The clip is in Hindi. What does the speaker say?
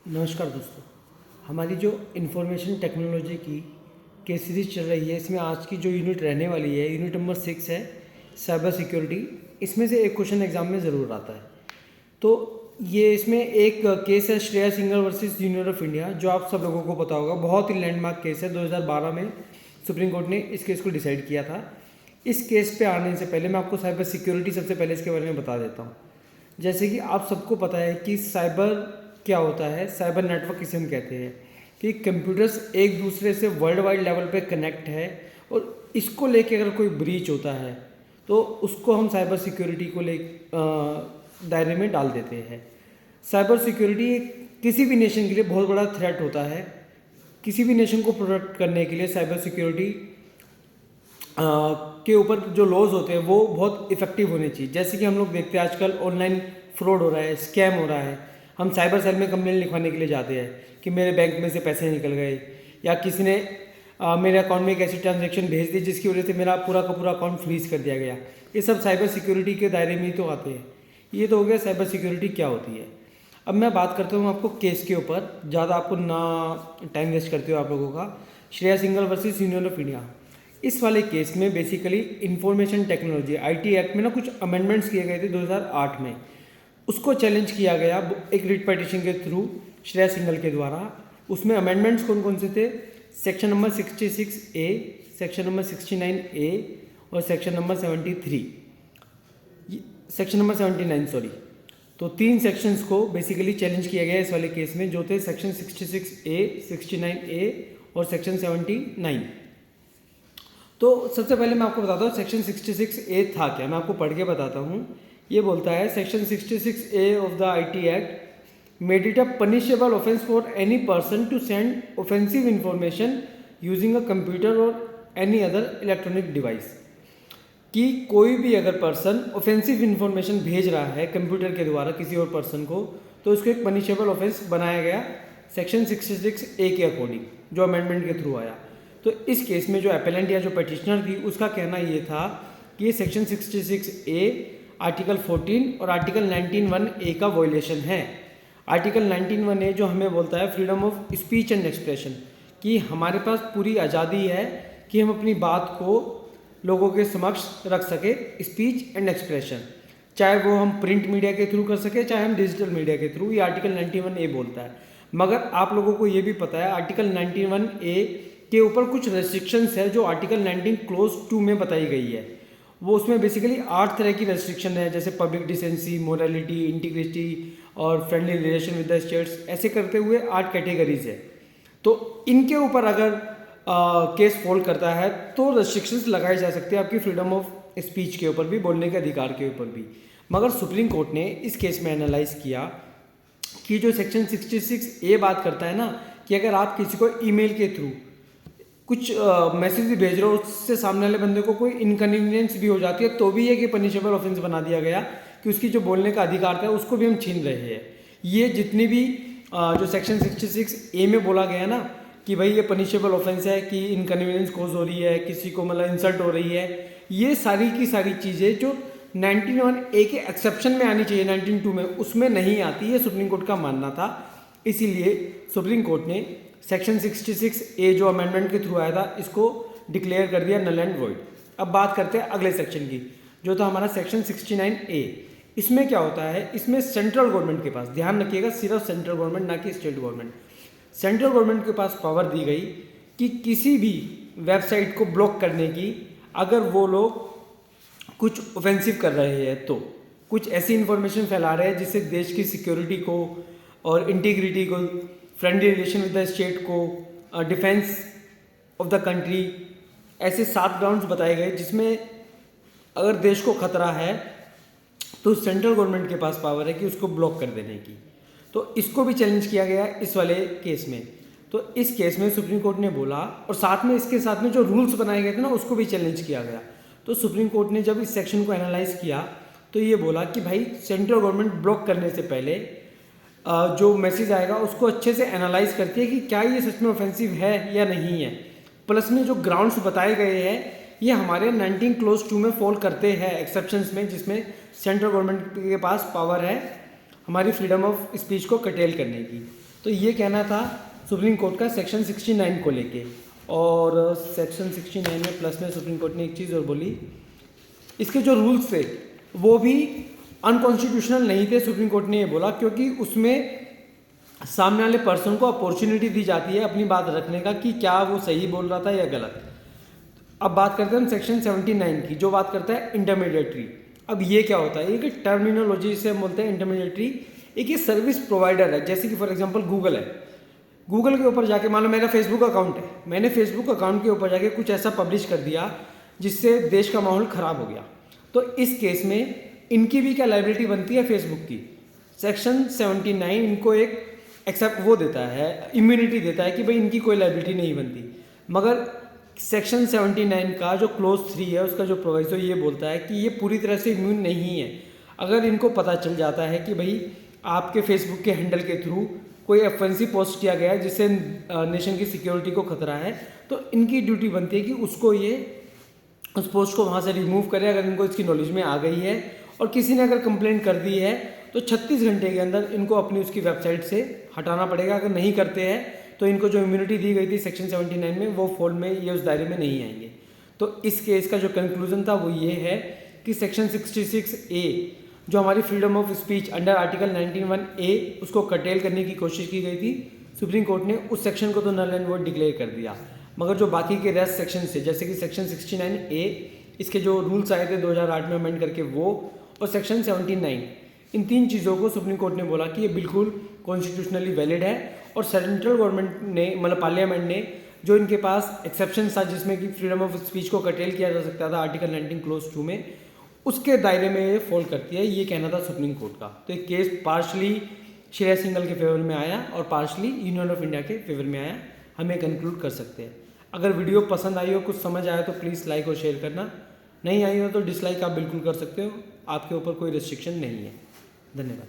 नमस्कार दोस्तों। हमारी जो इंफॉर्मेशन टेक्नोलॉजी की केस सीरीज चल रही है, इसमें आज की जो यूनिट रहने वाली है यूनिट नंबर 6 है साइबर सिक्योरिटी। इसमें से एक क्वेश्चन एग्जाम में ज़रूर आता है। तो ये इसमें एक केस है Shreya Singhal versus union of India, जो आप सब लोगों को पता होगा। बहुत ही लैंडमार्क केस है। 2012 में सुप्रीम कोर्ट ने इस केस को डिसाइड किया था। इस केस पे आने से पहले मैं आपको साइबर सिक्योरिटी सबसे पहले इसके बारे में बता देता हूँ। जैसे कि आप सबको पता है कि साइबर क्या होता है, साइबर नेटवर्क किसे हम कहते हैं कि कंप्यूटर्स एक दूसरे से वर्ल्ड वाइड लेवल पे कनेक्ट है, और इसको लेके अगर कोई ब्रीच होता है तो उसको हम साइबर सिक्योरिटी को ले दायरे में डाल देते हैं। साइबर सिक्योरिटी किसी भी नेशन के लिए बहुत बड़ा थ्रेट होता है। किसी भी नेशन को प्रोटेक्ट करने के लिए साइबर सिक्योरिटी के ऊपर जो लॉज होते हैं वो बहुत इफेक्टिव होने चाहिए। जैसे कि हम लोग देखते हैं आजकल ऑनलाइन फ्रॉड हो रहा है, स्कैम हो रहा है। हम साइबर सेल में कंप्लेंट लिखवाने के लिए जाते हैं कि मेरे बैंक में से पैसे निकल गए, या किसी ने मेरे अकाउंट में एक ऐसी ट्रांजैक्शन भेज दी जिसकी वजह से मेरा पूरा का पूरा अकाउंट फ्रीज कर दिया गया। ये सब साइबर सिक्योरिटी के दायरे में ही तो आते हैं। ये तो हो गया साइबर सिक्योरिटी क्या होती है। अब मैं बात करता हूँ आपको केस के ऊपर, ज़्यादा आपको ना टाइम वेस्ट करते हो आप लोगों का। Shreya Singhal versus union of India, इस वाले केस में basically information technology IT act में ना कुछ अमेंडमेंट्स किए गए थे 2008 में। उसको चैलेंज किया गया एक रिट पिटीशन के थ्रू श्रेया सिंघल के द्वारा। उसमें अमेंडमेंट्स कौन कौन से थे? Section number 66A, section number 69A और section number 73, section number 79 sorry. तो तीन सेक्शंस को बेसिकली चैलेंज किया गया इस वाले केस में, जो थे सेक्शन 66A, 69A और सेक्शन 79। तो सबसे पहले मैं आपको बताता हूँ सेक्शन 66A था क्या, मैं आपको पढ़ के बताता हूँ। ये बोलता है section 66A of the IT act made it a punishable offense for any person to send offensive information using a computer और एनी अदर इलेक्ट्रॉनिक डिवाइस। कि कोई भी अगर पर्सन ऑफेंसिव इंफॉर्मेशन भेज रहा है कंप्यूटर के द्वारा किसी और पर्सन को, तो उसको एक पनिशेबल ऑफेंस बनाया गया सेक्शन 66A के अकॉर्डिंग, जो अमेंडमेंट के थ्रू आया। तो इस केस में जो एपेलेंट या जो पटिशनर थी उसका कहना ये था कि ये सेक्शन 66A आर्टिकल 14 और आर्टिकल 19(1)A का वॉयलेशन है। आर्टिकल 19(1)A जो हमें बोलता है freedom of speech and expression, कि हमारे पास पूरी आज़ादी है कि हम अपनी बात को लोगों के समक्ष रख सके, स्पीच एंड एक्सप्रेशन, चाहे वो हम प्रिंट मीडिया के थ्रू कर सके चाहे हम डिजिटल मीडिया के थ्रू। ये आर्टिकल 91A बोलता है। मगर आप लोगों को ये भी पता है आर्टिकल 91A के ऊपर कुछ रेस्ट्रिक्शंस है जो आर्टिकल 19 क्लोज 2 में बताई गई है। वो उसमें बेसिकली 8 तरह की रेस्ट्रिक्शन है, जैसे पब्लिक डिसेंसी, मोरालिटी, इंटीग्रिटी और friendly relation with the states. ऐसे करते हुए 8 कैटेगरीज है। तो इनके ऊपर अगर केस फॉल करता है तो रेस्ट्रिक्शंस लगाए जा सकते हैं आपकी फ्रीडम ऑफ स्पीच के ऊपर भी, बोलने के अधिकार के ऊपर भी। मगर सुप्रीम कोर्ट ने इस केस में एनालाइज किया कि जो सेक्शन 66A बात करता है ना, कि अगर आप किसी को ईमेल के थ्रू कुछ मैसेज भी भेज रहे हो, उससे सामने वाले बंदे को कोई इनकन्वीनियंस भी हो जाती है, तो भी ये कि पनिशेबल ऑफेंस बना दिया गया कि उसकी जो बोलने का अधिकार था उसको भी हम छीन रहे हैं। ये जितनी भी जो सेक्शन 66A में बोला गया ना कि भाई ये पनिशेबल ऑफेंस है, कि इनकन्वीनियंस कॉज हो रही है, किसी को मतलब इंसल्ट हो रही है, ये सारी की सारी चीज़ें जो 19(1)A के एक्सेप्शन में आनी चाहिए 19(2) में, उसमें नहीं आती है, सुप्रीम कोर्ट का मानना था। इसीलिए सुप्रीम कोर्ट ने सेक्शन 66A जो अमेंडमेंट के थ्रू आया था इसको डिक्लेयर कर दिया नल एंड वॉइड। अब बात करते हैं अगले सेक्शन की, जो था हमारा सेक्शन 69A। इसमें क्या होता है, इसमें सेंट्रल गवर्नमेंट के पास, ध्यान रखिएगा सिर्फ सेंट्रल गवर्नमेंट, ना कि स्टेट गवर्नमेंट, सेंट्रल गवर्नमेंट के पास पावर दी गई कि किसी भी वेबसाइट को ब्लॉक करने की, अगर वो लोग कुछ ऑफेंसिव कर रहे हैं, तो कुछ ऐसी इंफॉर्मेशन फैला रहे हैं जिससे देश की सिक्योरिटी को और इंटीग्रिटी को, friendly relation with the state को, डिफेंस ऑफ द कंट्री, ऐसे 7 ग्राउंड्स बताए गए जिसमें अगर देश को खतरा है तो सेंट्रल गवर्नमेंट के पास पावर है कि उसको ब्लॉक कर देने की। तो इसको भी चैलेंज किया गया इस वाले केस में। तो इस केस में सुप्रीम कोर्ट ने बोला, और साथ में इसके साथ में जो रूल्स बनाए गए थे ना उसको भी चैलेंज किया गया। तो सुप्रीम कोर्ट ने जब इस सेक्शन को एनालाइज किया तो ये बोला कि भाई सेंट्रल गवर्नमेंट ब्लॉक करने से पहले जो मैसेज आएगा उसको अच्छे से एनालाइज करती है कि क्या ये सच में ऑफेंसिव है या नहीं है। प्लस में जो ग्राउंड्स बताए गए हैं ये हमारे 19 क्लोज 2 में फॉल करते हैं एक्सेप्शंस में, जिसमें सेंट्रल गवर्नमेंट के पास पावर है हमारी फ्रीडम ऑफ स्पीच को कटेल करने की। तो ये कहना था सुप्रीम कोर्ट का सेक्शन 69 को लेके। और सेक्शन 69 में प्लस में सुप्रीम कोर्ट ने एक चीज़ और बोली, इसके जो रूल्स थे वो भी अनकॉन्स्टिट्यूशनल नहीं थे। सुप्रीम कोर्ट ने ये बोला क्योंकि उसमें सामने वाले पर्सन को अपॉर्चुनिटी दी जाती है अपनी बात रखने का कि क्या वो सही बोल रहा था या गलत। अब बात करते हैं हम सेक्शन 79 की, जो बात करता है इंटरमीडिएटरी। अब ये क्या होता है, एक टर्मिनोलॉजी से हम बोलते हैं इंटरमीडिएटरी। एक ये सर्विस प्रोवाइडर है, जैसे कि फॉर एग्जांपल गूगल है। गूगल के ऊपर जाके, मान लो मेरा फेसबुक अकाउंट है, मैंने फेसबुक अकाउंट के ऊपर जाके कुछ ऐसा पब्लिश कर दिया जिससे देश का माहौल ख़राब हो गया, तो इस केस में इनकी भी क्या लायबिलिटी बनती है, फेसबुक की। सेक्शन 79 इनको एक एक्सेप्ट वो देता है, इम्यूनिटी देता है कि भाई इनकी कोई लायबिलिटी नहीं बनती। मगर सेक्शन 79 का जो क्लोज 3 है, उसका जो प्रोविजो ये बोलता है कि ये पूरी तरह से इम्यून नहीं है। अगर इनको पता चल जाता है कि भाई आपके फेसबुक के हैंडल के थ्रू कोई ऑफेंसिव पोस्ट किया गया है जिससे नेशन की सिक्योरिटी को खतरा है, तो इनकी ड्यूटी बनती है कि उसको ये उस पोस्ट को वहाँ से रिमूव करें, अगर इनको इसकी नॉलेज में आ गई है। और किसी ने अगर कंप्लेंट कर दी है तो 36 घंटे के अंदर इनको अपनी उसकी वेबसाइट से हटाना पड़ेगा। अगर नहीं करते हैं तो इनको जो इम्यूनिटी दी गई थी सेक्शन 79 में, वो फोल्ड में, ये उस दायरे में नहीं आएंगे। तो इस केस का जो कंक्लूजन था वो ये है कि सेक्शन 66A जो हमारी freedom of speech under article 19(1)A उसको कटेल करने की कोशिश की गई थी, सुप्रीम कोर्ट ने उस सेक्शन को तो नल एंड वॉइड डिक्लेयर कर दिया। मगर जो बाकी के रेस्ट सेक्शन से, जैसे कि सेक्शन 69A, इसके जो रूल्स आए थे 2008 में अमेंड करके वो, और सेक्शन 79, इन 3 चीज़ों को सुप्रीम कोर्ट ने बोला कि ये बिल्कुल कॉन्स्टिट्यूशनली वैलिड है। और सेंट्रल गवर्नमेंट ने, मतलब पार्लियामेंट ने, जो इनके पास एक्सेप्शन था जिसमें कि फ्रीडम ऑफ स्पीच को कटेल किया जा सकता था आर्टिकल 19 क्लोज 2 में, उसके दायरे में ये फॉल करती है। ये कहना था सुप्रीम कोर्ट का। तो एक केस पार्शली श्रेया सिंघल के फेवर में आया और पार्शली यूनियन ऑफ इंडिया के फेवर में आया, हम ये कंक्लूड कर सकते हैं। अगर वीडियो पसंद आई हो, कुछ समझ आया तो प्लीज़ लाइक और शेयर करना, नहीं आई हो तो डिसलाइक आप बिल्कुल कर सकते हो, आपके ऊपर कोई रिस्ट्रिक्शन नहीं है। धन्यवाद।